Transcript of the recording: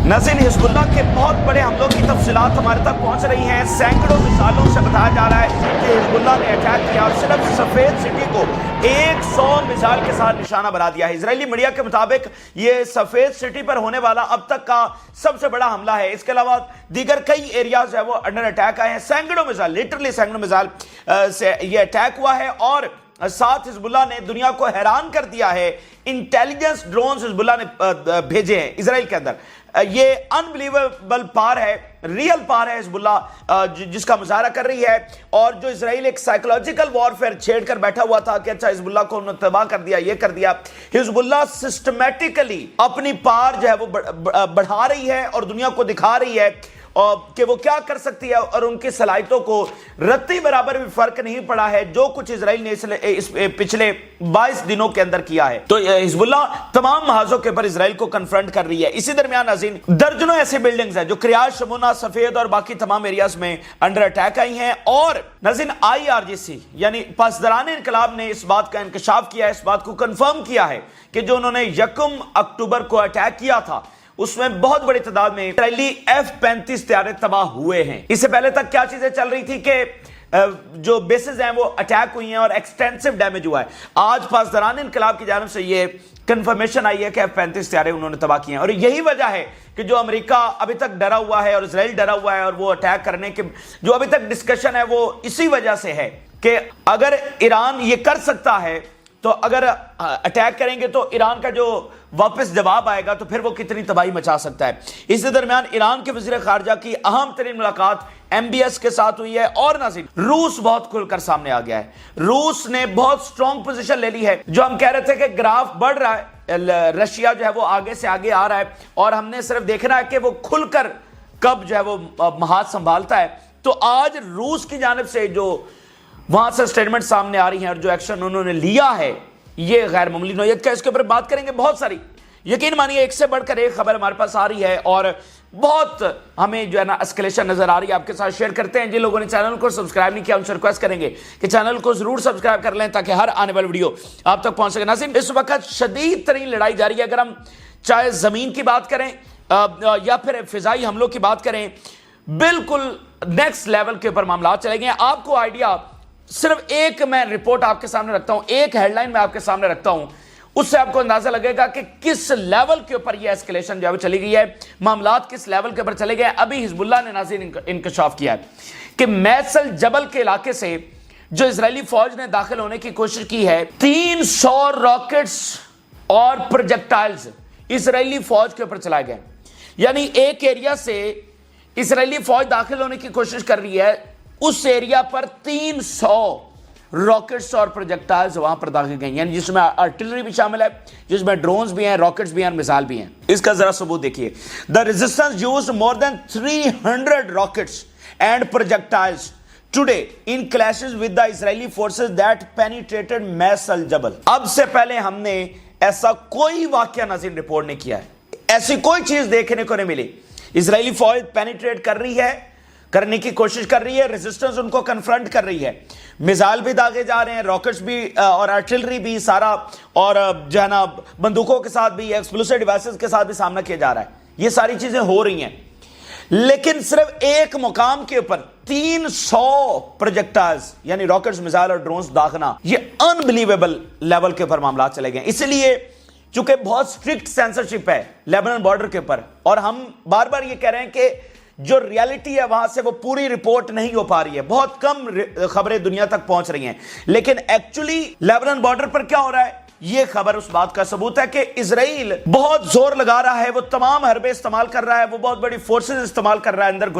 नाज़रीन, हिज़्बुल्लाह के बहुत बड़े हमलों की तफसीलात हमारे तक पहुंच रही हैं। सैकड़ों मिसालों से बताया जा रहा है कि हिज़्बुल्लाह ने अटैक किया और सिर्फ सफ़ेद सिटी को 100 मिसाइल के साथ निशाना बना दिया है। इजरायली मीडिया के मुताबिक ये सफ़ेद सिटी पर होने वाला अब तक का सबसे बड़ा हमला है। इसके अलावा दीगर कई एरियाज है वो अंडर अटैक आए हैं। सैकड़ों मिसाइल, लिटरली सैकड़ों मिसाइल से ये अटैक हुआ है और साथ हिज़्बुल्लाह ने दुनिया को हैरान कर दिया है। इंटेलिजेंस ड्रोन्स हिज़्बुल्लाह ने भेजे हैं इजराइल के अंदर। ये अनबिलीवेबल पार है, रियल पार है हिज़्बुल्लाह जिसका मुजाहरा कर रही है। और जो इजराइल एक साइकोलॉजिकल वॉरफेयर छेड़ कर बैठा हुआ था कि अच्छा हिज़्बुल्लाह को उन्होंने तबाह कर दिया, ये कर दिया, हिज़्बुल्लाह सिस्टमैटिकली अपनी पार जो है वो बढ़ा रही है और दुनिया को दिखा रही है कि वो क्या कर सकती है। और उनकी सलाहियतों को रत्ती बराबर भी फर्क नहीं पड़ा है जो कुछ इजराइल ने इस पिछले 22 दिनों के अंदर किया है। तो हिज़्बुल्लाह तमाम महाजों के ऊपर इजराइल को कन्फ्रंट कर रही है। इसी दरमियान नाज़रीन, दर्जनों ऐसी बिल्डिंग्स हैं जो क्रियाज, शमूना, सफेद और बाकी तमाम एरियाज में अंडर अटैक आई हैं। और नाज़रीन, IRGC यानी पासदारान इनकलाब ने इस बात का इंकशाफ किया है, इस बात को कंफर्म किया है कि जो उन्होंने 1 अक्टूबर को अटैक किया था उसमें बहुत बड़ी तादाद में इजरायली F-35 तैयारे तबाह हुए हैं। इससे पहले तक क्या चीजें चल रही थी कि जो बेसिस हैं वो अटैक हुई हैं और एक्सटेंसिव डैमेज हुआ है। आज पासदारान इनकलाब की जानिब से ये कंफर्मेशन आई है कि F-35 तैयारे उन्होंने तबाह किए हैं। और यही वजह है कि जो अमेरिका अभी तक डरा हुआ है और इजराइल डरा हुआ है और वो अटैक करने के जो अभी तक डिस्कशन है वो इसी वजह से है कि अगर ईरान ये कर सकता है तो अगर अटैक करेंगे तो ईरान का जो वापस जवाब आएगा तो फिर वो कितनी तबाही मचा सकता है। इसी दरमियान ईरान के वज़ीर ख़ारजा की अहम तरीन मुलाकात MBS के साथ हुई है। और नाज़रीन, रूस बहुत खुलकर सामने आ गया है। रूस ने बहुत स्ट्रॉन्ग पोजीशन ले ली है। जो हम कह रहे थे कि ग्राफ बढ़ रहा है, रशिया जो है वो आगे से आगे आ रहा है और हमने सिर्फ देखना है कि वो खुलकर कब जो है वो हाथ संभालता है। तो आज रूस की जानिब से जो वहां से स्टेटमेंट सामने आ रही हैं और जो एक्शन उन्होंने लिया है ये गैर मामूली नौयत का। इसके ऊपर बात करेंगे बहुत सारी, यकीन मानिए एक से बढ़कर एक खबर हमारे पास आ रही है और बहुत हमें जो है ना एस्केलेशन नजर आ रही है। आपके साथ शेयर करते हैं। जिन लोगों ने चैनल को सब्सक्राइब नहीं किया उनसे रिक्वेस्ट करेंगे कि चैनल को जरूर सब्सक्राइब कर लें ताकि हर आने वाली वीडियो आप तक पहुंच सके। नाज़रीन, इस वक्त शदीद तरीन लड़ाई जारी है। अगर हम चाहे जमीन की बात करें या फिर फिजाई हमलों की बात करें, बिल्कुल नेक्स्ट लेवल के ऊपर मामला चले गए। आपको आइडिया सिर्फ एक मैं रिपोर्ट आपके सामने रखता हूं, एक हेडलाइन में आपके सामने रखता हूं, उससे आपको अंदाजा लगेगा कि किस लेवल के ऊपर यह एस्केलेशन जो है चली गई है, मामलात किस लेवल के ऊपर चले गए। अभी हिज़्बुल्लाह ने नाज़रीन इंकशाफ किया है कि मैसल जबल के इलाके से जो इजरायली फौज ने दाखिल होने की कोशिश की है, 300 रॉकेट्स और प्रोजेक्टाइल्स इजरायली फौज के ऊपर चलाए गए। यानी एक एरिया से इजरायली फौज दाखिल होने की कोशिश कर रही है, उस एरिया पर 300 रॉकेट्स और प्रोजेक्टाइल्स वहां पर दाखिल गए, यानी जिसमें आर्टिलरी भी शामिल है, जिसमें ड्रोन्स भी हैं, रॉकेट्स भी हैं, मिसाइल भी हैं। इसका जरा सबूत देखिए। The resistance used more than 300 rockets and projectiles today in clashes with the Israeli forces that penetrated Mays al Jabal. अब से पहले हमने ऐसा कोई वाकया नाज़रीन रिपोर्ट नहीं किया है, ऐसी कोई चीज देखने को नहीं मिली। इजरायली फौज पेनिट्रेट कर रही है, करने की कोशिश कर रही है, रेजिस्टेंस उनको कन्फ्रंट कर रही है, मिसाइल भी दागे जा रहे हैं, रॉकेट्स भी और आर्टिलरी भी सारा, और जो है ना बंदूकों के साथ भी, एक्सप्लोसिव डिवाइसेस के साथ भी सामना किया जा रहा है। ये सारी चीजें हो रही हैं, लेकिन सिर्फ एक मुकाम के ऊपर 300 प्रोजेक्टाइल्स यानी रॉकेट्स, मिसाइल और ड्रोन्स दागना, ये अनबिलीवेबल लेवल के ऊपर मामला चले गए। इसलिए चूंकि बहुत स्ट्रिक्ट सेंसरशिप है लेबनान बॉर्डर के ऊपर, और हम बार बार ये कह रहे हैं कि जो रियलिटी है वहां से वो पूरी रिपोर्ट नहीं हो पा रही है, बहुत कम खबरें दुनिया तक पहुंच रही हैं। लेकिन एक्चुअली लेबनान बॉर्डर पर क्या हो रहा है, ये खबर उस बात का सबूत है कि इजराइल बहुत जोर लगा रहा है, वो तमाम हरबे इस्तेमाल कर रहा है, वो बहुत बड़ी फोर्सेस इस्तेमाल कर रहा है अंदर